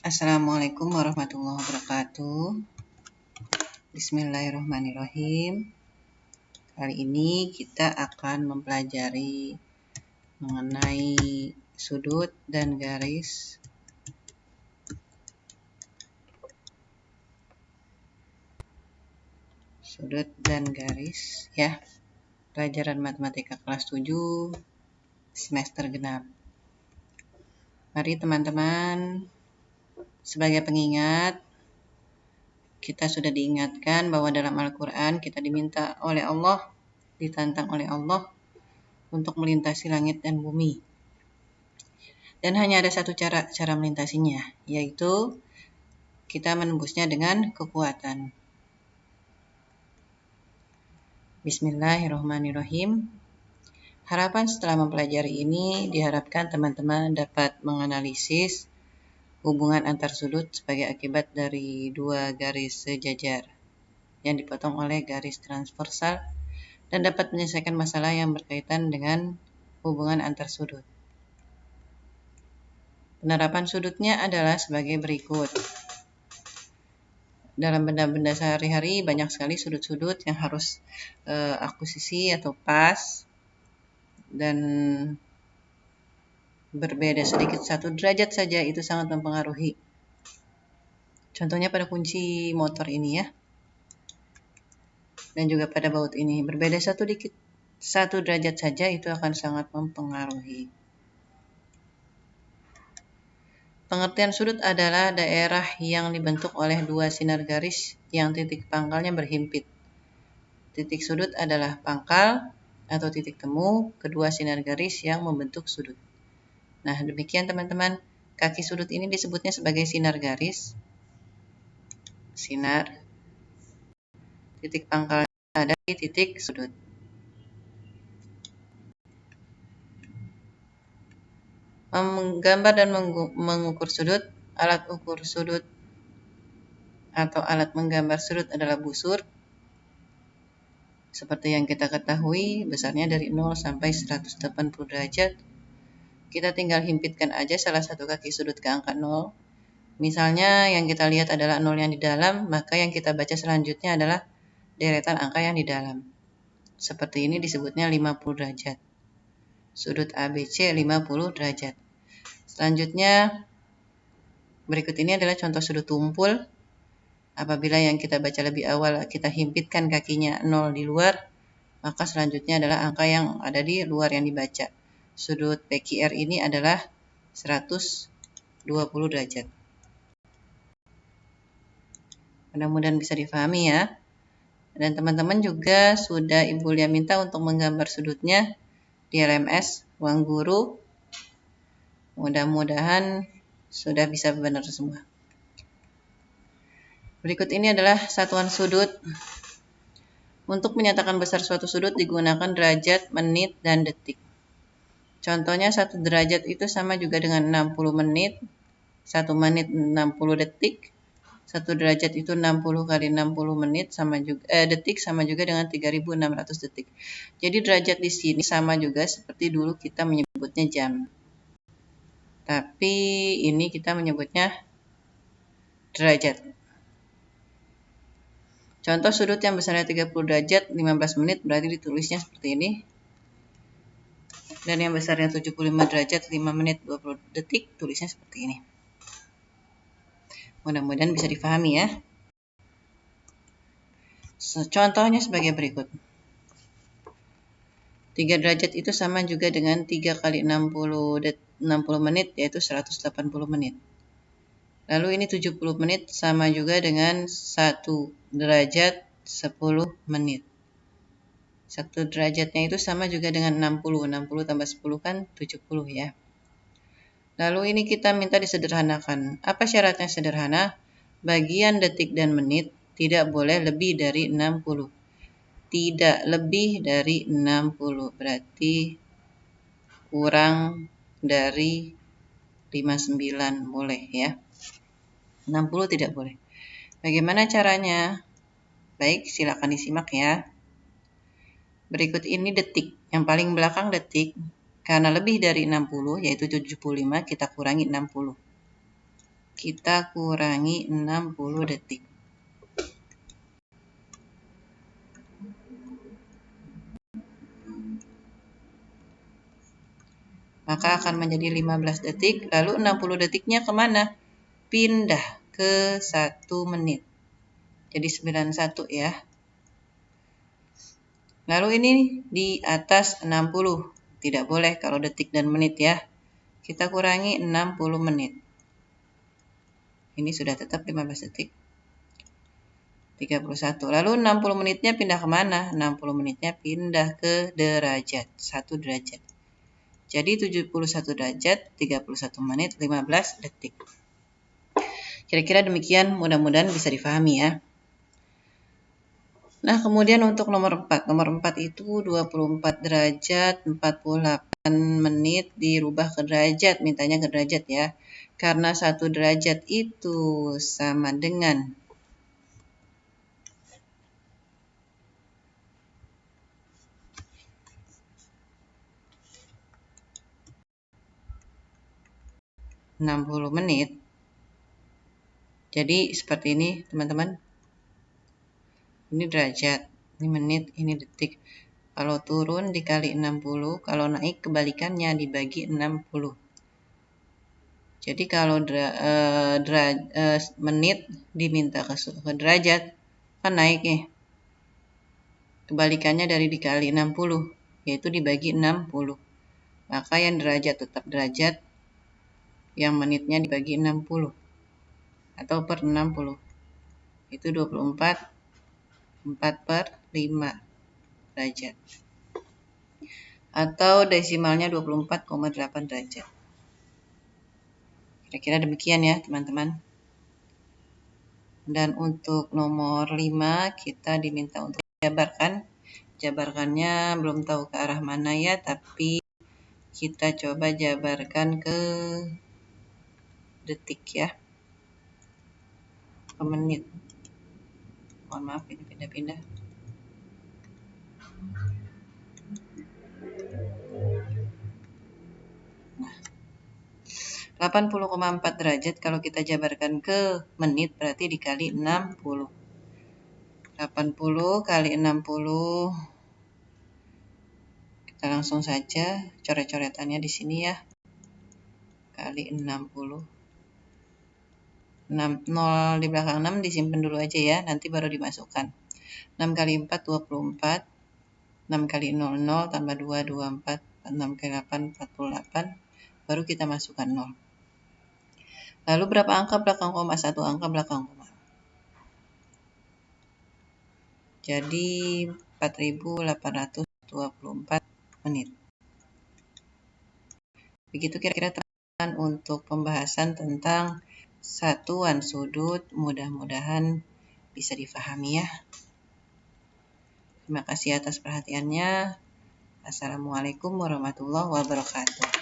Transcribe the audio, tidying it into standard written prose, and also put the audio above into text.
Assalamualaikum warahmatullahi wabarakatuh. Bismillahirrahmanirrahim. Kali ini kita akan mempelajari mengenai sudut dan garis. Sudut dan garis ya. Pelajaran matematika kelas 7 semester genap. Mari teman-teman, sebagai pengingat, kita sudah diingatkan bahwa dalam Al-Quran kita diminta oleh Allah, ditantang oleh Allah untuk melintasi langit dan bumi. Dan hanya ada satu cara melintasinya, yaitu kita menembusnya dengan kekuatan. Bismillahirrahmanirrahim. Harapan setelah mempelajari ini diharapkan teman-teman dapat menganalisis hubungan antar sudut sebagai akibat dari dua garis sejajar yang dipotong oleh garis transversal dan dapat menyelesaikan masalah yang berkaitan dengan hubungan antar sudut. Penerapan sudutnya adalah sebagai berikut. Dalam benda-benda sehari-hari banyak sekali sudut-sudut yang harus akuisisi atau pas dan berbeda sedikit 1 derajat saja itu sangat mempengaruhi. Contohnya pada kunci motor ini ya. Dan juga pada baut ini. Berbeda 1 derajat saja itu akan sangat mempengaruhi. Pengertian sudut adalah daerah yang dibentuk oleh dua sinar garis yang titik pangkalnya berhimpit. Titik sudut adalah pangkal atau titik temu kedua sinar garis yang membentuk sudut. Nah, demikian teman-teman, kaki sudut ini disebutnya sebagai sinar garis. Sinar. Titik pangkalnya ada di titik sudut. Menggambar dan mengukur sudut, alat ukur sudut atau alat menggambar sudut adalah busur. Seperti yang kita ketahui, besarnya dari 0 sampai 180 derajat. Kita tinggal himpitkan aja salah satu kaki sudut ke angka 0. Misalnya yang kita lihat adalah 0 yang di dalam, maka yang kita baca selanjutnya adalah deretan angka yang di dalam. Seperti ini disebutnya 50 derajat. Sudut ABC 50 derajat. Selanjutnya, berikut ini adalah contoh sudut tumpul. Apabila yang kita baca lebih awal kita himpitkan kakinya 0 di luar, maka selanjutnya adalah angka yang ada di luar yang dibaca. Sudut PQR ini adalah 120 derajat. Mudah-mudahan bisa difahami ya. Dan teman-teman juga sudah Ibu Lia minta untuk menggambar sudutnya di LMS Ruang Guru. Mudah-mudahan sudah bisa benar semua. Berikut ini adalah satuan sudut. Untuk menyatakan besar suatu sudut digunakan derajat, menit, dan detik. Contohnya 1 derajat itu sama juga dengan 60 menit, 1 menit 60 detik, 1 derajat itu 60 kali 60 menit sama juga detik sama juga dengan 3600 detik. Jadi derajat di sini sama juga seperti dulu kita menyebutnya jam. Tapi ini kita menyebutnya derajat. Contoh sudut yang besarnya 30 derajat 15 menit berarti ditulisnya seperti ini. Dan yang besarnya 75 derajat 5 menit 20 detik tulisnya seperti ini. Mudah-mudahan bisa difahami ya. Contohnya sebagai berikut. 3 derajat itu sama juga dengan 3 kali 60 menit yaitu 180 menit. Lalu ini 70 menit sama juga dengan 1 derajat 10 menit. 1 derajatnya itu sama juga dengan 60. 60 tambah 10 kan 70 ya. Lalu ini kita minta disederhanakan. Apa syaratnya sederhana? Bagian detik dan menit tidak boleh lebih dari 60. Tidak lebih dari 60. Berarti kurang dari 59 boleh ya. 60 tidak boleh. Bagaimana caranya? Baik, silakan disimak ya. Berikut ini detik. Yang paling belakang detik. Karena lebih dari 60, yaitu 75, kita kurangi 60. kita kurangi 60 detik. Maka akan menjadi 15 detik, lalu 60 detiknya kemana? Pindah ke 1 menit. Jadi 91 ya. Lalu ini di atas 60. Tidak boleh kalau detik dan menit ya. Kita kurangi 60 menit. Ini sudah tetap 15 detik. 31. Lalu 60 menitnya pindah kemana? 60 menitnya pindah ke derajat. 1 derajat. Jadi 71 derajat, 31 menit, 15 detik. Kira-kira demikian, mudah-mudahan bisa difahami ya. Nah, kemudian untuk nomor 4. Nomor 4 itu 24 derajat, 48 menit dirubah ke derajat. Mintanya ke derajat ya. Karena 1 derajat itu sama dengan 60 menit. Jadi seperti ini teman-teman. Ini derajat, ini menit, ini detik. Kalau turun dikali 60, kalau naik kebalikannya dibagi 60. Jadi kalau menit diminta ke derajat, kan naik nih. Kebalikannya dari dikali 60, yaitu dibagi 60. Maka yang derajat tetap derajat, yang menitnya dibagi 60. Atau per 60. Itu 24, 4 per 5 derajat. Atau desimalnya 24,8 derajat. Kira-kira demikian ya teman-teman. Dan untuk nomor 5 kita diminta untuk jabarkan. Jabarkannya belum tahu ke arah mana ya, tapi kita coba jabarkan ke detik ya. Ke menit. Mohon maaf ini pindah-pindah. 80,4 derajat kalau kita jabarkan ke menit berarti dikali 60. 80 kali 60. Kita langsung saja coret-coretannya di sini ya. Kali 60. 0 di belakang 6 disimpan dulu aja ya, nanti baru dimasukkan. 6 kali 4, 24. 6 kali 0, 0, tambah 2, 24. 6 kali 8, 48. Baru kita masukkan 0. Lalu berapa angka belakang koma? 1 angka belakang koma. Jadi 4.824 menit. Begitu kira-kira teman-teman untuk pembahasan tentang satuan sudut. Mudah-mudahan bisa difahami ya. Terima kasih atas perhatiannya. Assalamualaikum warahmatullahi wabarakatuh.